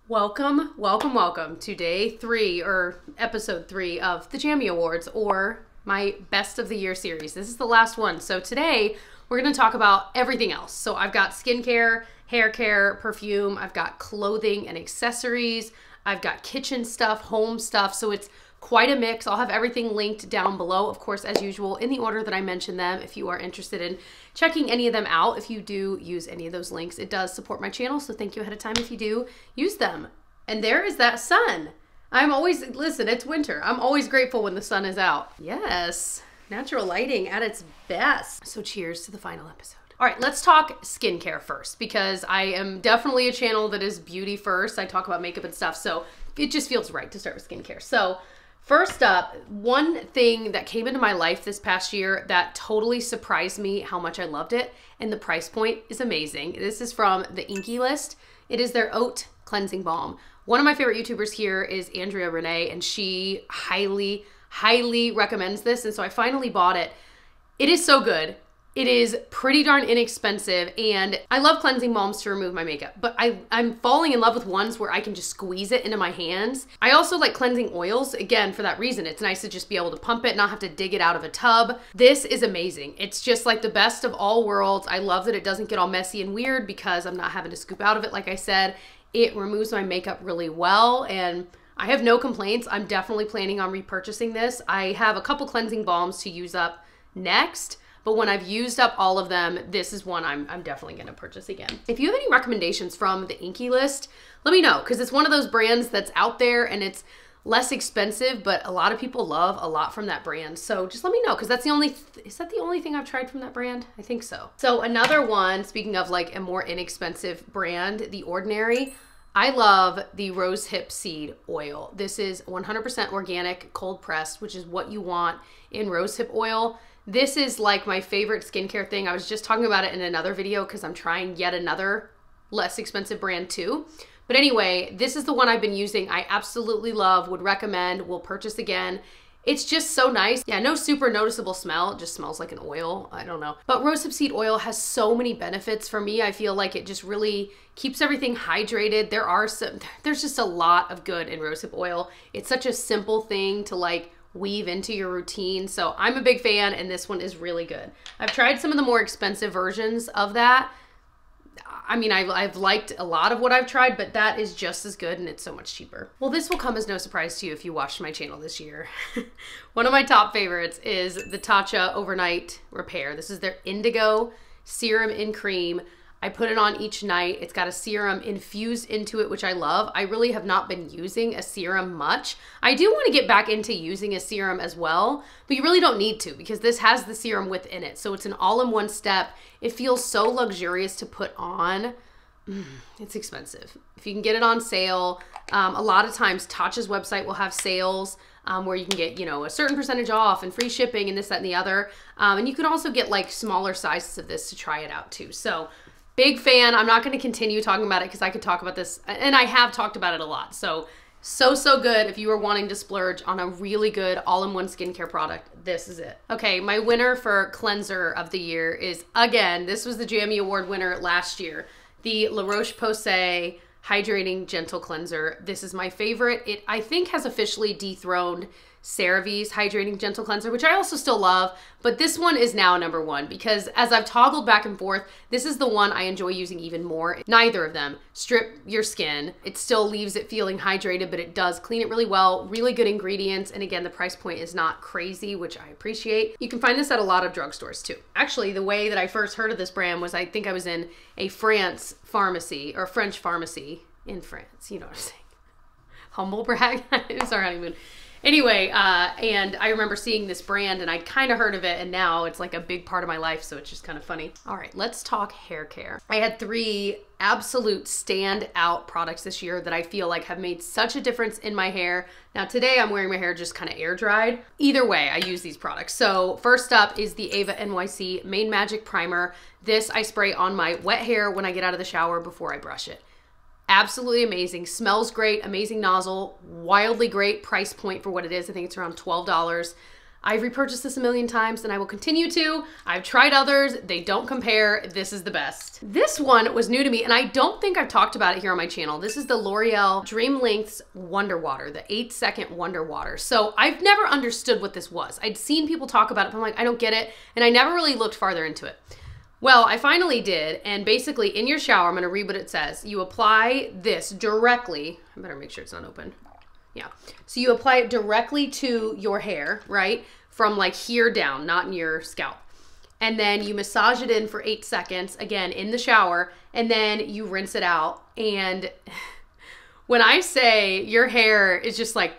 Welcome, welcome, welcome to day 3 or episode 3 of the JAMMY Awards, or my best of the year series. This is the last one. So today we're going to talk about everything else. So I've got skincare, hair care, perfume, I've got clothing and accessories, I've got kitchen stuff, home stuff. So it's quite a mix. I'll have everything linked down below, of course, as usual, in the order that I mentioned them. If you are interested in checking any of them out, if you do use any of those links, it does support my channel. So thank you ahead of time if you do use them. And there is that sun. Listen, it's winter. I'm always grateful when the sun is out. Yes, natural lighting at its best. So cheers to the final episode. All right, let's talk skincare first, because I am definitely a channel that is beauty first. I talk about makeup and stuff, so it just feels right to start with skincare. So first up, one thing that came into my life this past year that totally surprised me how much I loved it, and the price point is amazing. This is from the Inkey List. It is their Oat Cleansing Balm. One of my favorite YouTubers here is Andrea Renee, and she highly, highly recommends this, and so I finally bought it. It is so good. It is pretty darn inexpensive, and I love cleansing balms to remove my makeup, but I'm falling in love with ones where I can just squeeze it into my hands. I also like cleansing oils, again, for that reason. It's nice to just be able to pump it, not have to dig it out of a tub. This is amazing. It's just like the best of all worlds. I love that it doesn't get all messy and weird because I'm not having to scoop out of it, like I said. It removes my makeup really well, and I have no complaints. I'm definitely planning on repurchasing this. I have a couple cleansing balms to use up next, but when I've used up all of them, this is one I'm definitely gonna purchase again. If you have any recommendations from the Inkey List, let me know, because it's one of those brands that's out there and it's less expensive, but a lot of people love a lot from that brand. So just let me know, because that's the only, is that the only thing I've tried from that brand? I think so. So another one, speaking of like a more inexpensive brand, The Ordinary, I love the rosehip seed oil. This is 100% organic, cold pressed, which is what you want in rosehip oil. This is like my favorite skincare thing. I was just talking about it in another video because I'm trying yet another less expensive brand too. But anyway, this is the one I've been using. I absolutely love, would recommend, will purchase again. It's just so nice. Yeah, no super noticeable smell. It just smells like an oil. I don't know. But rosehip seed oil has so many benefits for me. I feel like it just really keeps everything hydrated. There's just a lot of good in rosehip oil. It's such a simple thing to like weave into your routine. So I'm a big fan, and this one is really good. I've tried some of the more expensive versions of that. I mean, I've liked a lot of what I've tried, but that is just as good, and it's so much cheaper. Well, this will come as no surprise to you if you watched my channel this year. One of my top favorites is the Tatcha Overnight Repair. This is their Indigo Serum in Cream. I put it on each night. It's got a serum infused into it, which I love. I really have not been using a serum much. I do want to get back into using a serum as well, but you really don't need to, because this has the serum within it. So it's an all-in-one step. It feels so luxurious to put on. It's expensive. If you can get it on sale, a lot of times Tatcha's website will have sales where you can get, you know, a certain percentage off and free shipping and this, that, and the other. And you can also get like smaller sizes of this to try it out too. So big fan. I'm not going to continue talking about it because I could talk about this, and I have talked about it a lot. So good. If you are wanting to splurge on a really good all-in-one skincare product, this is it. Okay, my winner for cleanser of the year is, again, this was the JAMMY Award winner last year, the La Roche-Posay Hydrating Gentle Cleanser. This is my favorite. It, I think, has officially dethroned CeraVe's Hydrating Gentle Cleanser, which I also still love, but this one is now #1 because as I've toggled back and forth, this is the one I enjoy using even more. Neither of them strip your skin. It still leaves it feeling hydrated, but it does clean it really well, really good ingredients, and again, the price point is not crazy, which I appreciate. You can find this at a lot of drugstores too. Actually, the way that I first heard of this brand was, I think I was in a French pharmacy in France, you know what I'm saying. Humble brag, it was our honeymoon. Anyway, and I remember seeing this brand and I'd kind of heard of it, and now it's like a big part of my life, so it's just kind of funny. All right, let's talk hair care. I had 3 absolute standout products this year that I feel like have made such a difference in my hair. Now today I'm wearing my hair just kind of air dried. Either way, I use these products. So first up is the Ava NYC Main Magic Primer. This I spray on my wet hair when I get out of the shower before I brush it. Absolutely amazing. Smells great. Amazing nozzle. Wildly great price point for what it is. I think it's around $12. I've repurchased this a million times and I will continue to. I've tried others. They don't compare. This is the best. This one was new to me and I don't think I've talked about it here on my channel. This is the L'Oreal Dream Lengths Wonder Water, the 8-second Wonder Water. So I've never understood what this was. I'd seen people talk about it, but I'm like, I don't get it. And I never really looked farther into it. Well, I finally did, and basically in your shower, I'm gonna read what it says. You apply this directly, I better make sure it's not open. Yeah, so you apply it directly to your hair, right? From like here down, not in your scalp. And then you massage it in for 8 seconds, again, in the shower, and then you rinse it out. And when I say your hair is just like,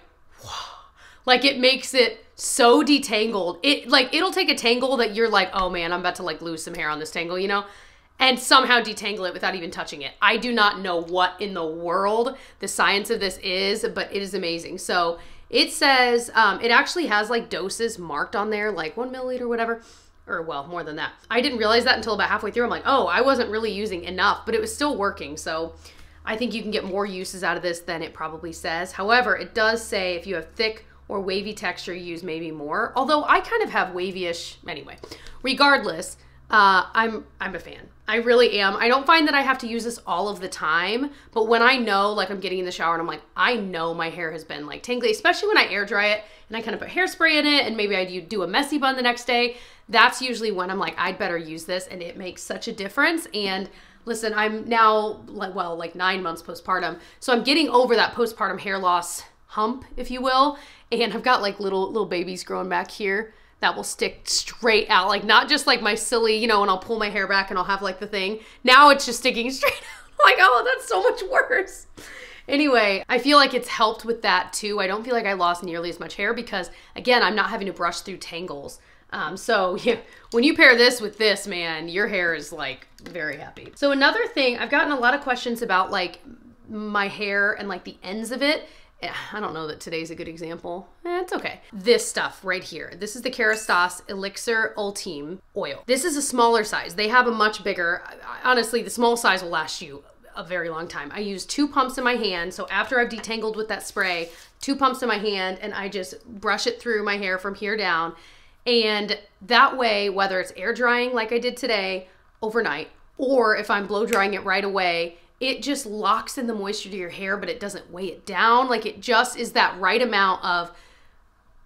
like it makes it so detangled. It'll take a tangle that you're like, oh man, I'm about to like lose some hair on this tangle, you know? And somehow detangle it without even touching it. I do not know what in the world the science of this is, but it is amazing. So it says, it actually has like doses marked on there, like 1 milliliter, whatever, or well, more than that. I didn't realize that until about halfway through. I'm like, oh, I wasn't really using enough, but it was still working. So I think you can get more uses out of this than it probably says. However, it does say if you have thick or wavy texture, use maybe more. Although I kind of have wavy-ish anyway. Regardless, I'm a fan. I really am. I don't find that I have to use this all of the time, but when I know, like I'm getting in the shower and I'm like, I know my hair has been like tingly, especially when I air dry it and I kind of put hairspray in it and maybe I do a messy bun the next day. That's usually when I'm like, I'd better use this, and it makes such a difference. And listen, I'm now like 9 months postpartum, so I'm getting over that postpartum hair loss hump, if you will. And I've got like little babies growing back here that will stick straight out, like not just like my silly, you know, when I'll pull my hair back and I'll have like the thing. Now it's just sticking straight out. Like, oh, that's so much worse. Anyway, I feel like it's helped with that too. I don't feel like I lost nearly as much hair because, again, I'm not having to brush through tangles. So yeah, when you pair this with this, man, your hair is like very happy. So another thing, I've gotten a lot of questions about like my hair and like the ends of it. I don't know that today's a good example. It's okay. This stuff right here. This is the Kerastase Elixir Ultime Oil. This is a smaller size. They have a much bigger. Honestly, the small size will last you a very long time. I use 2 pumps in my hand. So after I've detangled with that spray, 2 pumps in my hand, and I just brush it through my hair from here down. And that way, whether it's air drying like I did today overnight, or if I'm blow drying it right away, it just locks in the moisture to your hair, but it doesn't weigh it down. Like it just is that right amount of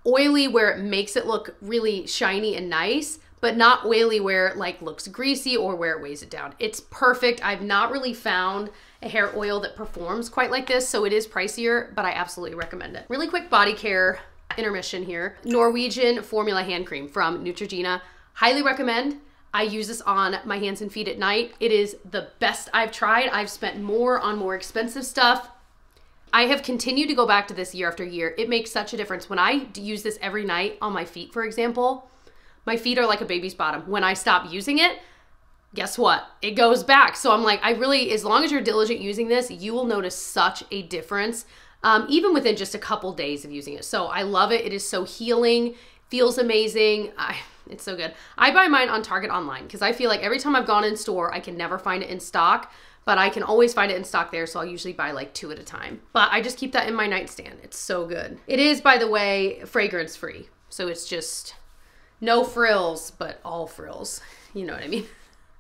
oily where it makes it look really shiny and nice, but not oily where it like looks greasy or where it weighs it down. It's perfect. I've not really found a hair oil that performs quite like this, so it is pricier, but I absolutely recommend it. Really quick body care intermission here. Norwegian Formula Hand Cream from Neutrogena. Highly recommend. I use this on my hands and feet at night. It is the best I've tried. I've spent more on more expensive stuff. I have continued to go back to this year after year. It makes such a difference. When I use this every night on my feet, for example, my feet are like a baby's bottom. When I stop using it, guess what? It goes back. So I'm like, I really, as long as you're diligent using this, you will notice such a difference, even within just a couple days of using it. So I love it. It is so healing, feels amazing. It's so good. I buy mine on Target online because I feel like every time I've gone in store, I can never find it in stock, but I can always find it in stock there. So I'll usually buy like 2 at a time, but I just keep that in my nightstand. It's so good. It is, by the way, fragrance free. So it's just no frills, but all frills. You know what I mean?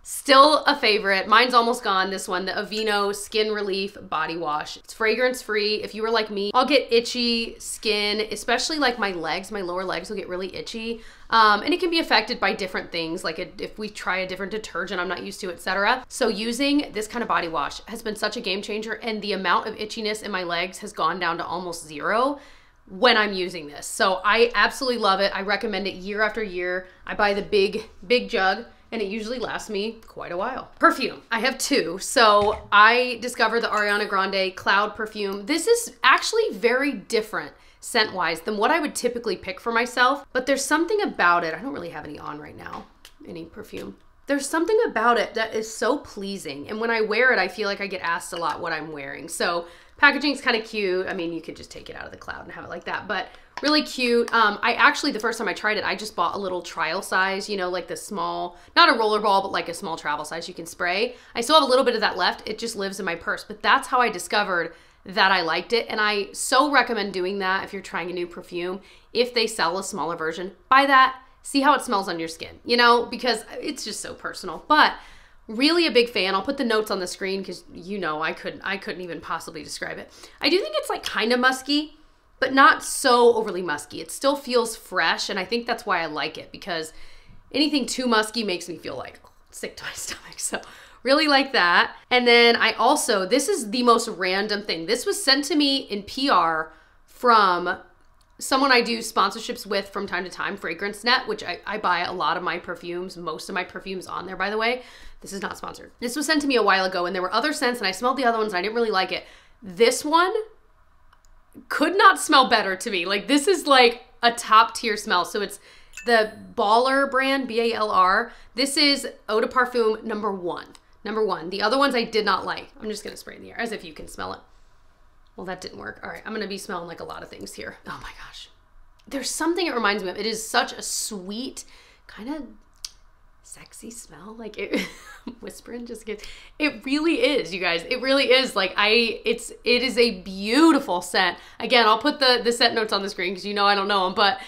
Still a favorite. Mine's almost gone. This one, the Aveeno Skin Relief Body Wash. It's fragrance free. If you were like me, I'll get itchy skin, especially like my legs. My lower legs will get really itchy. And it can be affected by different things, like if we try a different detergent I'm not used to, etc. So using this kind of body wash has been such a game changer, and the amount of itchiness in my legs has gone down to almost 0 when I'm using this. So I absolutely love it. I recommend it year after year. I buy the big jug, and it usually lasts me quite a while. Perfume, I have 2. So I discovered the Ariana Grande Cloud Perfume. This is actually very different scent-wise than what I would typically pick for myself, but there's something about it. I don't really have any on right now, any perfume. There's something about it that is so pleasing, and when I wear it, I feel like I get asked a lot what I'm wearing. So packaging's kind of cute. I mean, you could just take it out of the cloud and have it like that, but really cute. I actually, the first time I tried it, I just bought a little trial size, you know, like the small, not a roller ball, but like a small travel size you can spray. I still have a little bit of that left. It just lives in my purse, but that's how I discovered that I liked it. And I so recommend doing that if you're trying a new perfume. If they sell a smaller version, buy that, see how it smells on your skin, you know, because it's just so personal. But really a big fan. I'll put the notes on the screen because, you know, I couldn't even possibly describe it. I do think it's like kind of musky, but not so overly musky. It still feels fresh, and I think that's why I like it, because anything too musky makes me feel like sick to my stomach. So really like that. And then I also, this is the most random thing. This was sent to me in PR from someone I do sponsorships with from time to time, Fragrance Net, which I buy a lot of my perfumes, most of my perfumes on there, by the way. This is not sponsored. This was sent to me a while ago, and there were other scents, and I smelled the other ones, and I didn't really like it. This one could not smell better to me. Like, this is like a top tier smell. So it's the Baller brand, B-A-L-R. This is Eau de Parfum number one. Number one. The other ones I did not like. I'm just gonna spray in the air as if you can smell it. Well, that didn't work. All right, I'm gonna be smelling like a lot of things here. Oh my gosh. There's something it reminds me of. It is such a sweet, kind of sexy smell. Like, it, whispering just gets, it really is, you guys. It really is. Like, it is a beautiful scent. Again, I'll put the scent notes on the screen because you know I don't know them, but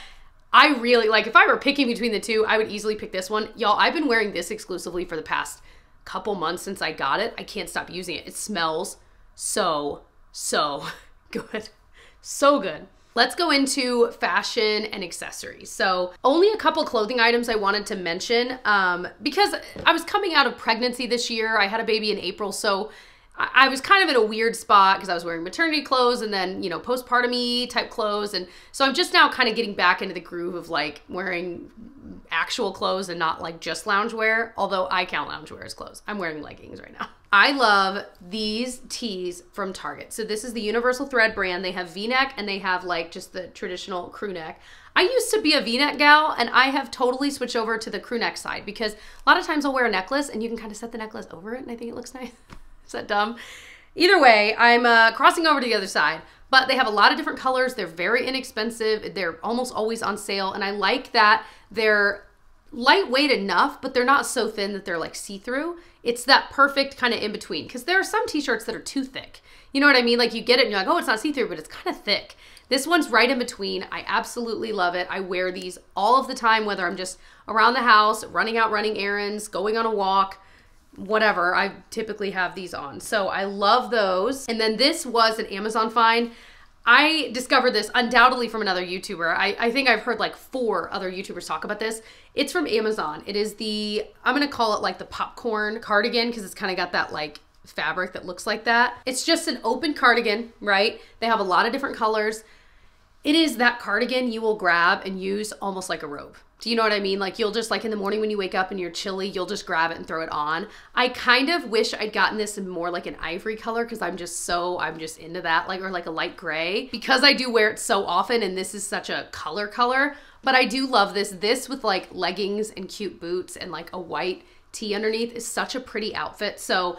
I really, like, if I were picking between the two, I would easily pick this one. Y'all, I've been wearing this exclusively for the past couple months since I got it. I can't stop using it. It smells so good. So good. Let's go into fashion and accessories. So only a couple clothing items I wanted to mention because I was coming out of pregnancy this year. I had a baby in April, so I was kind of in a weird spot because I was wearing maternity clothes and then, you know, postpartum-y type clothes. And so I'm just now kind of getting back into the groove of like wearing actual clothes and not like just loungewear, although I count loungewear as clothes. I'm wearing leggings right now. I love these tees from Target. So this is the Universal Thread brand. They have V-neck and they have like just the traditional crew neck. I used to be a V-neck gal, and I have totally switched over to the crew neck side because a lot of times I'll wear a necklace and you can kind of set the necklace over it and I think it looks nice. Is that dumb? Either way, I'm crossing over to the other side, but they have a lot of different colors. They're very inexpensive. They're almost always on sale. And I like that they're lightweight enough, but they're not so thin that they're like see-through. It's that perfect kind of in between, because there are some t-shirts that are too thick. You know what I mean? Like you get it and you're like, oh, it's not see-through, but it's kind of thick. This one's right in between. I absolutely love it. I wear these all of the time, whether I'm just around the house, running errands, going on a walk, whatever. I typically have these on. So I love those. And then this was an Amazon find. I discovered this undoubtedly from another YouTuber. I think I've heard like 4 other YouTubers talk about this. It's from Amazon. It is the, I'm gonna call it like the popcorn cardigan because it's kind of got that like fabric that looks like that. It's just an open cardigan, right? They have a lot of different colors. It is that cardigan you will grab and use almost like a robe. Do you know what I mean? Like you'll just like in the morning when you wake up and you're chilly, you'll just grab it and throw it on. I kind of wish I'd gotten this in more like an ivory color because I'm just into that, like, or like a light gray because I do wear it so often and this is such a color, but I do love this. This with like leggings and cute boots and like a white tee underneath is such a pretty outfit. So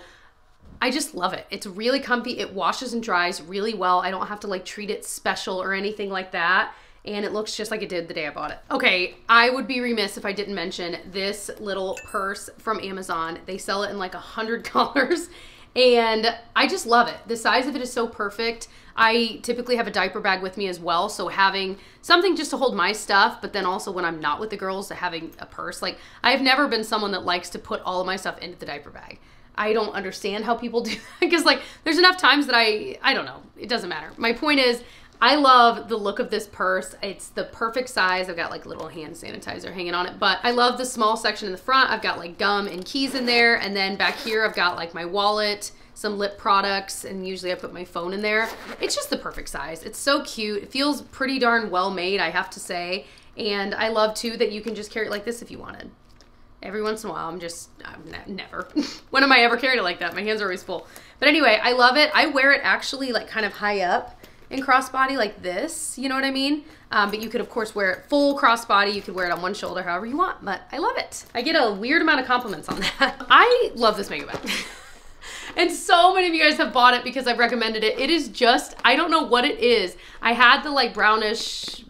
I just love it. It's really comfy. It washes and dries really well. I don't have to like treat it special or anything like that. And it looks just like it did the day I bought it. Okay, I would be remiss if I didn't mention this little purse from Amazon. They sell it in like 100 colors and I just love it. The size of it is so perfect. I typically have a diaper bag with me as well, so having something just to hold my stuff, but then also when I'm not with the girls, having a purse. Like, I've never been someone that likes to put all of my stuff into the diaper bag. I don't understand how people do that because like there's enough times that I don't know, it doesn't matter. My point is, I love the look of this purse. It's the perfect size. I've got like a little hand sanitizer hanging on it, but I love the small section in the front. I've got like gum and keys in there. And then back here, I've got like my wallet, some lip products, and usually I put my phone in there. It's just the perfect size. It's so cute. It feels pretty darn well made, I have to say. And I love too that you can just carry it like this if you wanted. Every once in a while, I'm never. When am I ever carrying it like that? My hands are always full. But anyway, I love it. I wear it actually like kind of high up in crossbody like this, you know what I mean? But you could of course wear it full crossbody. You could wear it on one shoulder, however you want, but I love it. I get a weird amount of compliments on that. I love this makeup bag. And so many of you guys have bought it because I've recommended it. It is just, I don't know what it is. I had the like brownish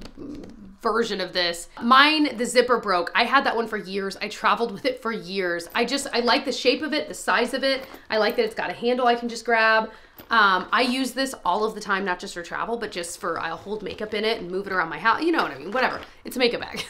version of this. Mine, the zipper broke. I had that one for years. I traveled with it for years. I like the shape of it, the size of it. I like that it's got a handle I can just grab. I use this all of the time, not just for travel, but just for, I'll hold makeup in it and move it around my house. You know what I mean? Whatever. It's a makeup bag.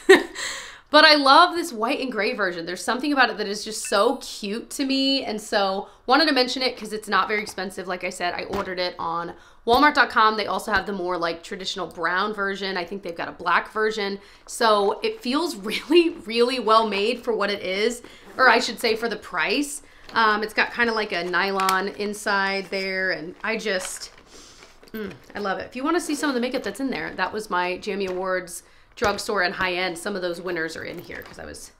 But I love this white and gray version. There's something about it that is just so cute to me. And so wanted to mention it because it's not very expensive. Like I said, I ordered it on Walmart.com. They also have the more like traditional brown version. I think they've got a black version. So it feels really, really well made for what it is, or I should say for the price. It's got kind of like a nylon inside there, and I love it. If you want to see some of the makeup that's in there, that was my JAMMY Awards drugstore and high-end. Some of those winners are in here because I was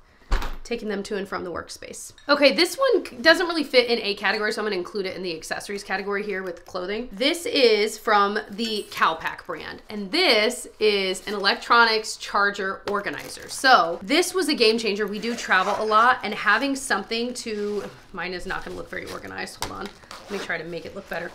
taking them to and from the workspace. Okay, this one doesn't really fit in a category, so I'm gonna include it in the accessories category here with clothing. This is from the Cowpack brand, and this is an electronics charger organizer. So this was a game changer. We do travel a lot, and having something to, mine is not gonna look very organized. Hold on, let me try to make it look better.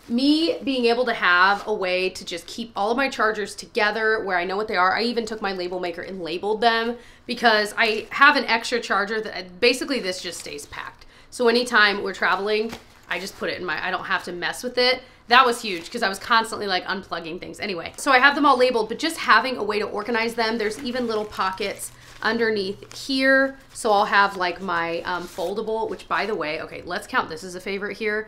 Me being able to have a way to just keep all of my chargers together where I know what they are. I even took my label maker and labeled them because I have an extra charger that basically this just stays packed. So anytime we're traveling, I just put it in my, I don't have to mess with it. That was huge because I was constantly like unplugging things. Anyway, so I have them all labeled, but just having a way to organize them. There's even little pockets underneath here. So I'll have like my foldable, which by the way, okay, let's count this as a favorite here.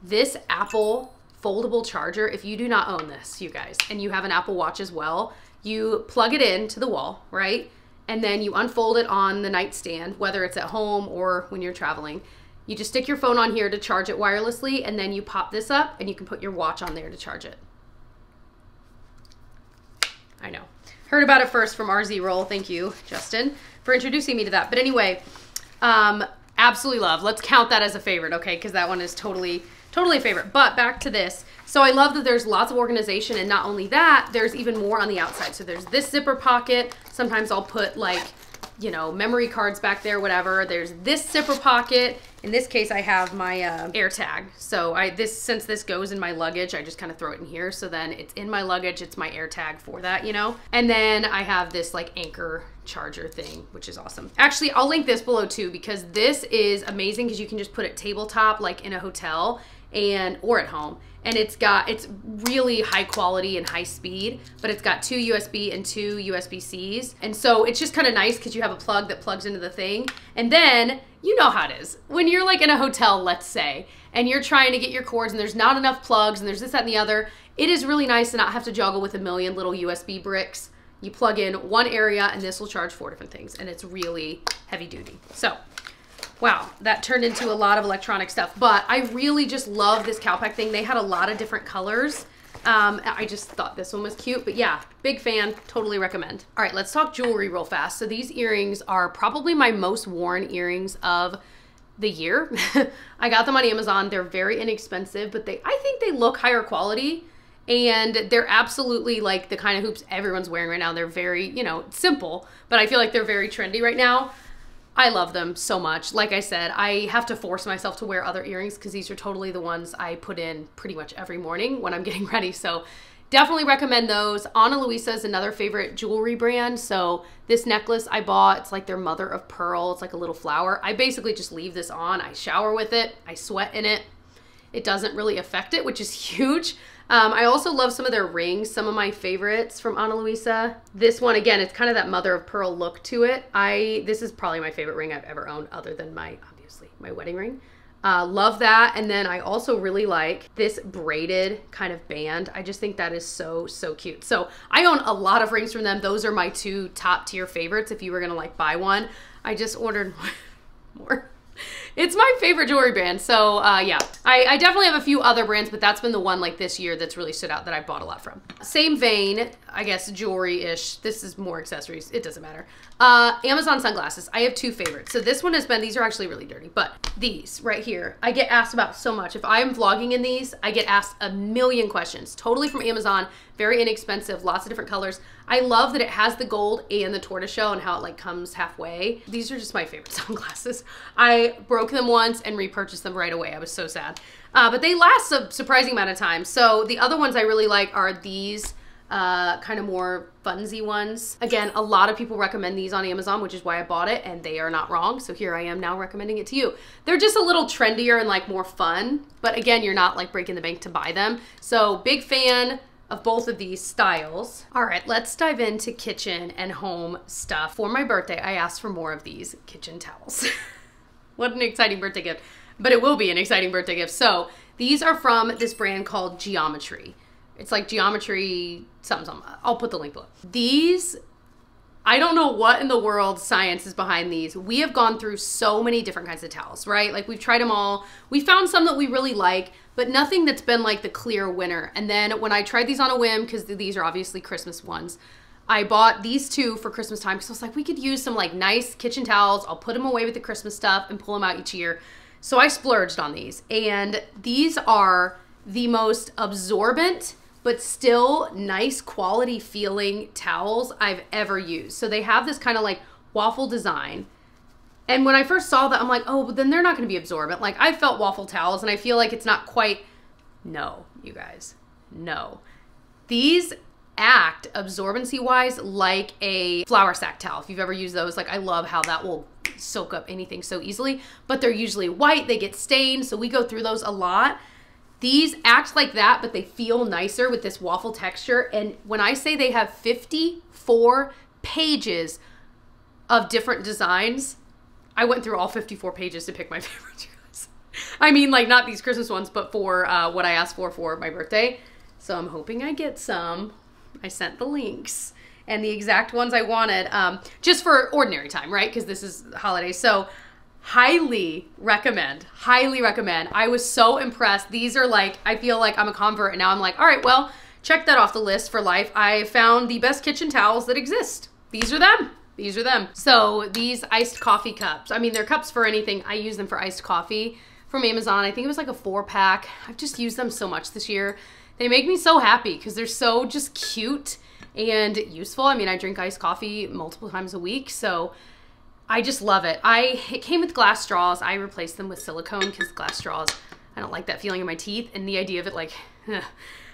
This Apple foldable charger, if you do not own this, you guys, and you have an Apple Watch as well, you plug it in to the wall, right? And then you unfold it on the nightstand, whether it's at home or when you're traveling. You just stick your phone on here to charge it wirelessly, and then you pop this up and you can put your watch on there to charge it. I know. Heard about it first from RZ Roll. Thank you, Justin, for introducing me to that. But anyway, absolutely love. Let's count that as a favorite, okay? Because that one is totally a favorite. But back to this. So I love that there's lots of organization, and not only that, there's even more on the outside. So there's this zipper pocket. Sometimes I'll put like, you know, memory cards back there, whatever. There's this zipper pocket. In this case, I have my AirTag. So since this goes in my luggage, I just kind of throw it in here. So then it's in my luggage. It's my AirTag for that, you know? And then I have this like anchor charger thing, which is awesome. Actually, I'll link this below too, because this is amazing because you can just put it tabletop like in a hotel or at home. And it's really high quality and high speed, but it's got 2 USB and 2 USB-Cs. And so it's just kind of nice because you have a plug that plugs into the thing. And then you know how it is. When you're like in a hotel, let's say, and you're trying to get your cords and there's not enough plugs and there's this, that, and the other, it is really nice to not have to juggle with a million little USB bricks. You plug in one area and this will charge 4 different things, and it's really heavy duty. So, wow, that turned into a lot of electronic stuff, but I really just love this Cowpack thing. They had a lot of different colors. I just thought this one was cute, but yeah, big fan, totally recommend. All right, let's talk jewelry real fast. So these earrings are probably my most worn earrings of the year. I got them on Amazon. They're very inexpensive, but I think they look higher quality, and they're absolutely like the kind of hoops everyone's wearing right now. They're very, you know, simple, but I feel like they're very trendy right now. I love them so much. Like I said, I have to force myself to wear other earrings because these are totally the ones I put in pretty much every morning when I'm getting ready. So definitely recommend those. Ana Luisa is another favorite jewelry brand. So this necklace I bought, it's like their mother of pearl. It's like a little flower. I basically just leave this on. I shower with it. I sweat in it. It doesn't really affect it, which is huge. I also love some of their rings, some of my favorites from Ana Luisa. This one, again, it's kind of that mother of pearl look to it. This is probably my favorite ring I've ever owned, other than obviously, my wedding ring. Love that. And then I also really like this braided kind of band. I just think that is so, so cute. So I own a lot of rings from them. Those are my 2 top tier favorites. If you were gonna like buy one, I just ordered more. It's my favorite jewelry brand. So yeah, I definitely have a few other brands, but that's been the one like this year that's really stood out that I bought a lot from. Same vein, I guess, jewelry-ish. This is more accessories. It doesn't matter. Amazon sunglasses. I have 2 favorites. So this one has been, these are actually really dirty, but these right here, I get asked about so much. If I'm vlogging in these, I get asked a million questions. Totally from Amazon, very inexpensive, lots of different colors. I love that it has the gold and the tortoiseshell and how it like comes halfway. These are just my favorite sunglasses. I broke them once and repurchased them right away. I was so sad. But they last a surprising amount of time. So the other ones I really like are these kind of more funsy ones. Again, a lot of people recommend these on Amazon, which is why I bought it, and they are not wrong. So here I am now recommending it to you. They're just a little trendier and like more fun, but again, you're not like breaking the bank to buy them. So big fan of both of these styles. All right, let's dive into kitchen and home stuff. For my birthday, I asked for more of these kitchen towels. What an exciting birthday gift, but it will be an exciting birthday gift. So these are from this brand called Geometry. It's like Geometry something. I'll put the link below. These, I don't know what in the world science is behind these. We have gone through so many different kinds of towels, right? Like we've tried them all. We found some that we really like, but nothing that's been like the clear winner. And then when I tried these on a whim, because these are obviously Christmas ones, I bought these two for Christmas time because I was like, we could use some like nice kitchen towels. I'll put them away with the Christmas stuff and pull them out each year. So I splurged on these. And these are the most absorbent but still nice quality feeling towels I've ever used. So they have this kind of like waffle design. And when I first saw that, I'm like, oh, but then they're not gonna be absorbent. Like I felt waffle towels and I feel like it's not quite, no, you guys, no. These act absorbency wise like a flour sack towel. If you've ever used those, like I love how that will soak up anything so easily, but they're usually white, they get stained. So we go through those a lot. These act like that, but they feel nicer with this waffle texture. And when I say they have 54 pages of different designs, I went through all 54 pages to pick my favorite. I mean, like not these Christmas ones, but for what I asked for my birthday. So I'm hoping I get some. I sent the links and the exact ones I wanted, just for ordinary time, right? Because this is holiday. So highly recommend, highly recommend. I was so impressed. These are like, I feel like I'm a convert and now I'm like, all right, well, check that off the list for life. I found the best kitchen towels that exist. These are them. These are them. So these iced coffee cups, I mean, they're cups for anything. I use them for iced coffee from Amazon. I think it was like a 4-pack. I've just used them so much this year. They make me so happy because they're so just cute and useful. I mean, I drink iced coffee multiple times a week, so I just love it. It came with glass straws. I replaced them with silicone because glass straws, I don't like that feeling in my teeth, and the idea of it like, I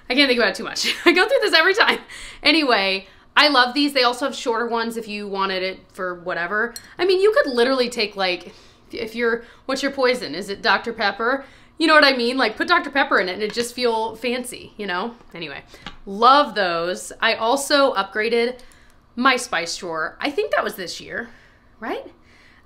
can't think about it too much. I go through this every time. Anyway, I love these. They also have shorter ones if you wanted it for whatever. I mean, you could literally take like, what's your poison? Is it Dr. Pepper? You know what I mean? Like put Dr. Pepper in it and it just feel fancy, you know? Anyway, love those. I also upgraded my spice drawer. I think that was this year, right?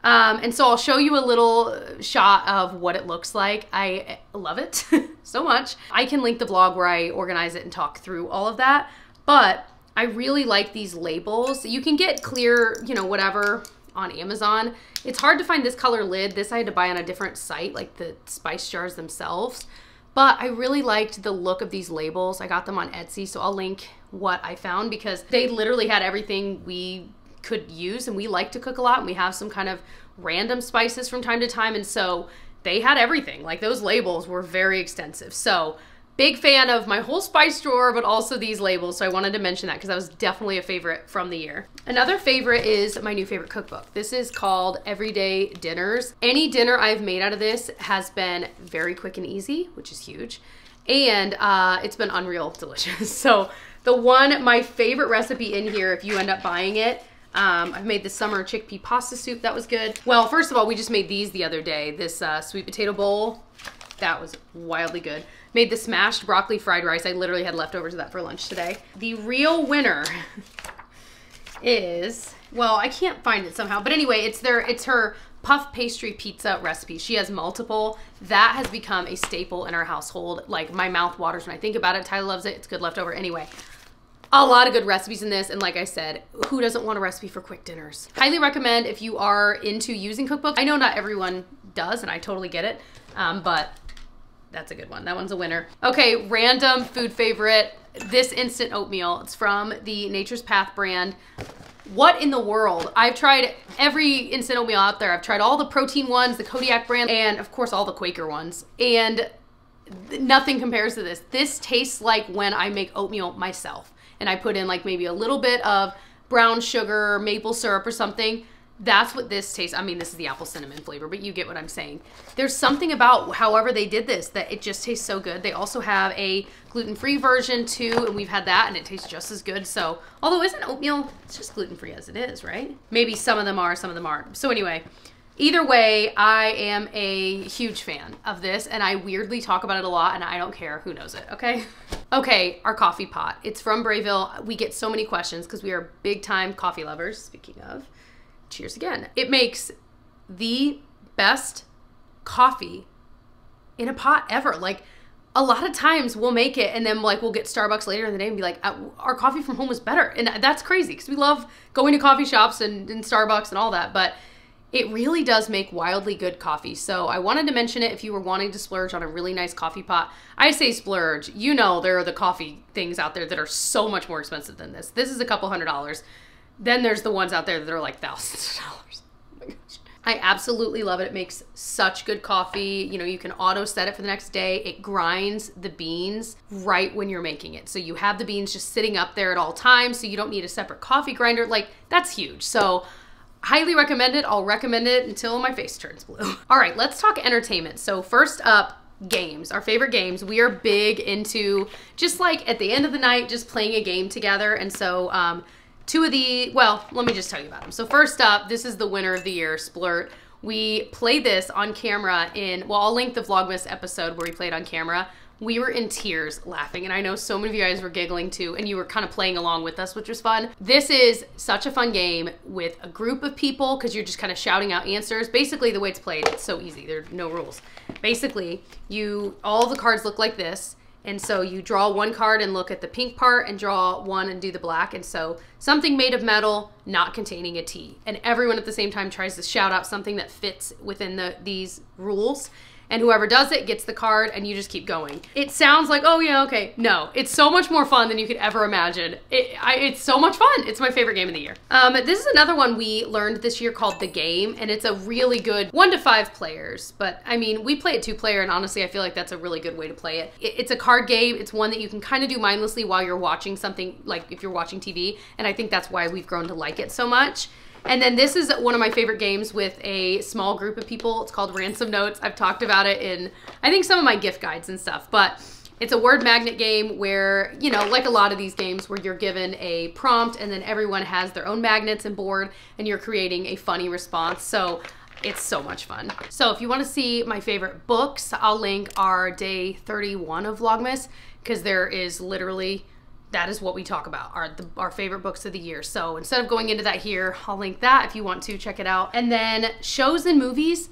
And so I'll show you a little shot of what it looks like. I love it so much. I can link the vlog where I organize it and talk through all of that, but I really like these labels. You can get clear, you know, whatever on Amazon. It's hard to find this color lid. This I had to buy on a different site, like the spice jars themselves. But I really liked the look of these labels. I got them on Etsy, so I'll link what I found because they literally had everything we could use, and we like to cook a lot and we have some kind of random spices from time to time, and so they had everything. Like those labels were very extensive. So big fan of my whole spice drawer, but also these labels. So I wanted to mention that because that was definitely a favorite from the year. Another favorite is my new favorite cookbook. This is called Everyday Dinners. Any dinner I've made out of this has been very quick and easy, which is huge. And it's been unreal delicious. So my favorite recipe in here, if you end up buying it, I've made the summer chickpea pasta soup. That was good. Well, first of all, we just made these the other day. This sweet potato bowl, that was wildly good. Made the smashed broccoli fried rice. I literally had leftovers of that for lunch today. The real winner is, well, I can't find it somehow, but anyway, it's her puff pastry pizza recipe. She has multiple. That has become a staple in our household. Like my mouth waters when I think about it. Tyler loves it. It's good leftover. Anyway, a lot of good recipes in this, and like I said, who doesn't want a recipe for quick dinners? Highly recommend if you are into using cookbooks. I know not everyone does, and I totally get it, but that's a good one. That one's a winner. Okay, random food favorite. This instant oatmeal. It's from the Nature's Path brand. What in the world? I've tried every instant oatmeal out there. I've tried all the protein ones, the Kodiak brand, and of course all the Quaker ones. And nothing compares to this. This tastes like when I make oatmeal myself. And I put in like maybe a little bit of brown sugar, maple syrup or something. that's what this tastes. I mean, this is the apple cinnamon flavor, but you get what I'm saying. There's something about however they did this that it just tastes so good. They also have a gluten-free version too, and we've had that and it tastes just as good. So, although isn't oatmeal, it's just gluten-free as it is, right? Maybe some of them are, some of them aren't. So anyway, either way, I am a huge fan of this, and I weirdly talk about it a lot, and I don't care who knows it, okay? Okay, our coffee pot. It's from Brayville. We get so many questions because we are big time coffee lovers, speaking of. Cheers again. It makes the best coffee in a pot ever. Like, a lot of times we'll make it and then like we'll get Starbucks later in the day and be like, our coffee from home was better. And that's crazy because we love going to coffee shops and Starbucks and all that, but it really does make wildly good coffee. So I wanted to mention it if you were wanting to splurge on a really nice coffee pot. I say splurge. You know, there are the coffee things out there that are so much more expensive than this. This is a couple $100s. Then there's the ones out there that are like thousands of dollars. Oh my gosh. I absolutely love it. It makes such good coffee. You know, you can auto set it for the next day. It grinds the beans right when you're making it. So you have the beans just sitting up there at all times. So you don't need a separate coffee grinder. Like, that's huge. So highly recommend it. I'll recommend it until my face turns blue. All right, let's talk entertainment. So first up, games, our favorite games. We are big into just like at the end of the night, just playing a game together. And so, well, let me just tell you about them. So first up, this is the winner of the year, Splurt. We played this on camera I'll link the Vlogmas episode where we played on camera. We were in tears laughing, and I know so many of you guys were giggling too, and you were kind of playing along with us, which was fun. This is such a fun game with a group of people because you're just kind of shouting out answers. Basically, the way it's played, it's so easy. There are no rules. Basically, all the cards look like this. And so you draw one card and look at the pink part and draw one and do the black. And so something made of metal, not containing a T. And everyone at the same time tries to shout out something that fits within these rules. And whoever does it gets the card and you just keep going. It sounds like, oh yeah, okay. No, it's so much more fun than you could ever imagine. It's so much fun. It's my favorite game of the year. This is another one we learned this year called The Game, and it's a really good 1 to 5 players. But I mean, we play it 2-player, and honestly, I feel like that's a really good way to play it. It's a card game. It's one that you can kind of do mindlessly while you're watching something, like if you're watching TV. And I think that's why we've grown to like it so much. And then this is one of my favorite games with a small group of people. It's called Ransom Notes. I've talked about it in, I think, some of my gift guides and stuff. But it's a word magnet game where, you know, like a lot of these games where you're given a prompt and then everyone has their own magnets and board and you're creating a funny response. So it's so much fun. So if you want to see my favorite books, I'll link our day 31 of Vlogmas because there is literally... that is what we talk about, our favorite books of the year. So instead of going into that here, I'll link that if you want to check it out. And then shows and movies.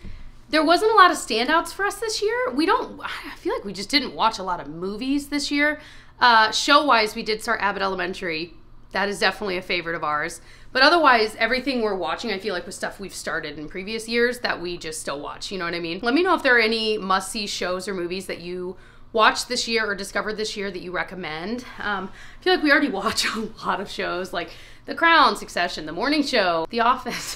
There wasn't a lot of standouts for us this year. I feel like we just didn't watch a lot of movies this year. Show-wise, we did start Abbott Elementary. That is definitely a favorite of ours. But otherwise, everything we're watching, I feel like was stuff we've started in previous years that we just still watch. You know what I mean? Let me know if there are any must-see shows or movies that you watched this year or discovered this year that you recommend. I feel like we already watch a lot of shows like The Crown, Succession, The Morning Show, The Office.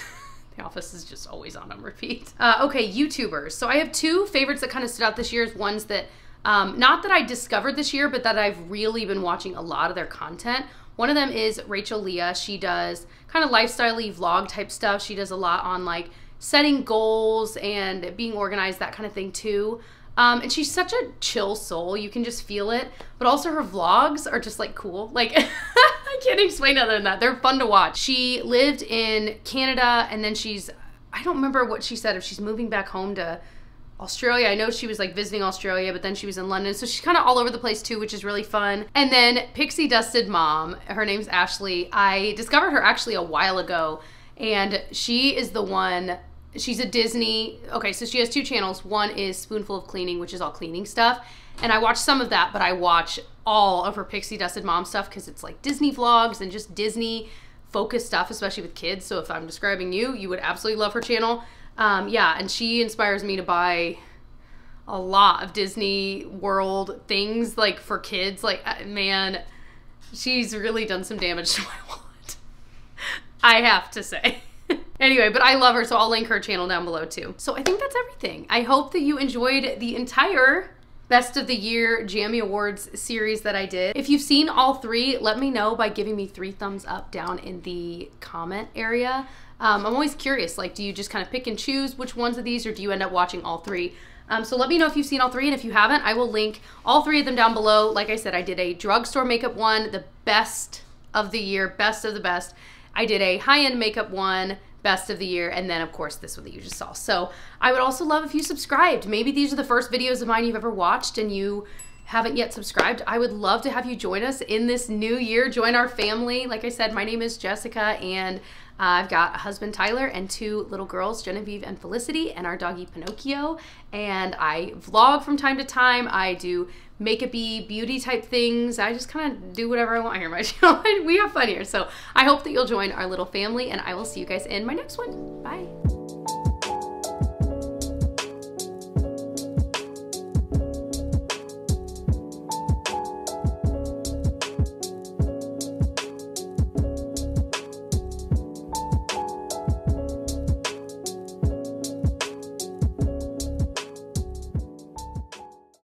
The Office is just always on repeat. Okay, YouTubers. So I have 2 favorites that kind of stood out this year. Ones that, not that I discovered this year, but that I've really been watching a lot of their content. One of them is Rachel Leah. She does kind of lifestyle-y vlog type stuff. She does a lot on like setting goals and being organized, that kind of thing too. And she's such a chill soul. You can just feel it. But also her vlogs are just like cool. Like, I can't explain other than that. They're fun to watch. She lived in Canada and then I don't remember what she said, if she's moving back home to Australia. I know she was like visiting Australia, but then she was in London. So she's kind of all over the place too, which is really fun. And then Pixie Dusted Mom, her name's Ashley. I discovered her actually a while ago and she is the one... She's a Disney, okay, so she has 2 channels. One is Spoonful of Cleaning, which is all cleaning stuff. And I watch some of that, but I watch all of her Pixie Dusted Mom stuff because it's like Disney vlogs and just Disney focused stuff, especially with kids. So if I'm describing you, you would absolutely love her channel. Yeah, and she inspires me to buy a lot of Disney World things like for kids. Like, man, she's really done some damage to my wallet, I have to say. Anyway, but I love her, so I'll link her channel down below too. So I think that's everything. I hope that you enjoyed the entire best of the year JAMMY Awards series that I did. If you've seen all three, let me know by giving me 3 thumbs up down in the comment area. I'm always curious, like, do you just kind of pick and choose which ones of these, or do you end up watching all 3? So let me know if you've seen all 3, and if you haven't, I will link all 3 of them down below. Like I said, I did a drugstore makeup one, the best of the year, best of the best. I did a high-end makeup one, best of the year, and then of course this one that you just saw. So I would also love if you subscribed. Maybe these are the first videos of mine you've ever watched and you haven't yet subscribed. I would love to have you join us in this new year, join our family. Like I said, my name is Jessica, and I've got a husband, Tyler, and 2 little girls, Genevieve and Felicity, and our doggy, Pinocchio. And I vlog from time to time. I do makeup-y, beauty type things. I just kind of do whatever I want here on my channel. We have fun here. So I hope that you'll join our little family, and I will see you guys in my next one. Bye.